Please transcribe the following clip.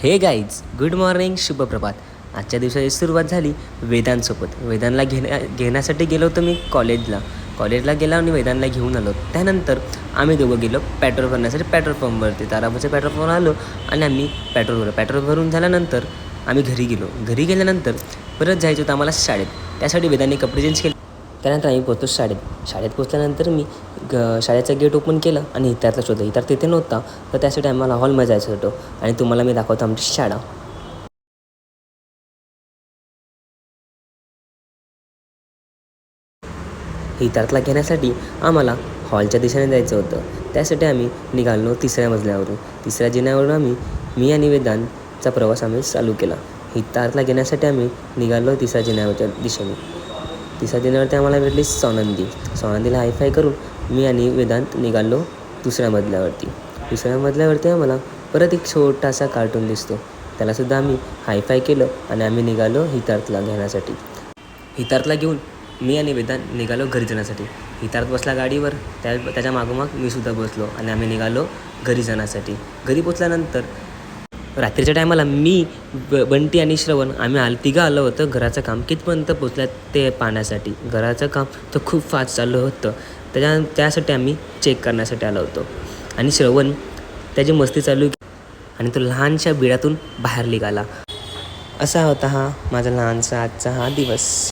हे guys, good morning, शुभप्रभात. आजच्या दिवसाची सुरुवात झाली वेदांसोबत. वेदांना घेण्यासाठी गेलो होतो मी कॉलेजला गेला आणि वेदांना घेऊन आलो. त्यानंतर आम्ही दोघं गेलो पेट्रोल भरण्यासाठी पेट्रोल पंपवरती. तारापूरच्या पेट्रोल पंपवर आलो आणि आम्ही पेट्रोल भरून झाल्यानंतर आम्ही घरी गेल्यानंतर परत जायचं होतं आम्हाला शाळेत. त्यासाठी वेदांनी कपडे चेंज केले. त्यानंतर आम्ही पोहोचतो शाळेत पोचल्यानंतर मी शाळेचं गेट ओपन केलं आणि हितारला शोधलं. हितार तिथे नव्हता, तर त्यासाठी आम्हाला हॉलमध्ये जायचं होतं आणि तुम्हाला मी दाखवतो आमची शाळा. हितार्थला घेण्यासाठी आम्हाला हॉलच्या दिशेने जायचं होतं. त्यासाठी आम्ही निघालो तिसऱ्या मजल्यावरून. तिसऱ्या जिन्यावरून मी आणि वेदांतचा प्रवास आम्ही चालू केला. हितार्थला घेण्यासाठी आम्ही निघालो तिसऱ्या जिन्यावरच्या दिशेने. तिसऱ्या जिन्यावरती आम्हाला भेटली सोनालीला हायफाय करून मी आणि वेदांत निघालो दुसऱ्या मजल्यावरती आम्हाला परत एक छोटासा कार्टून दिसतो. त्यालासुद्धा आम्ही हायफाय केलं आणि आम्ही निघालो हितार्थला घेण्यासाठी. हितार्थला घेऊन मी आणि वेदांत निघालो घरी जाण्यासाठी. हितार्थ बसला गाडीवर, त्याच्या मागोमाग मी सुद्धा बसलो आणि आम्ही निघालो घरी जाण्यासाठी. घरी पोचल्यानंतर रात्रीच्या टायमाला मी बंटी आणि श्रवण आम्ही तिघं आलो होतं घराचं काम कितपर्यंत पोचलं ते पाहण्यासाठी. घराचं काम तर खूप फास्ट चाललं होतं. त्यासाठी आम्ही चेक करण्यासाठी आलो होतो आणि श्रवण त्याची मस्ती चालू आणि तो लहानशा बिळातून बाहेर निघाला. असा होता माझा लहानसा आजचा हा दिवस.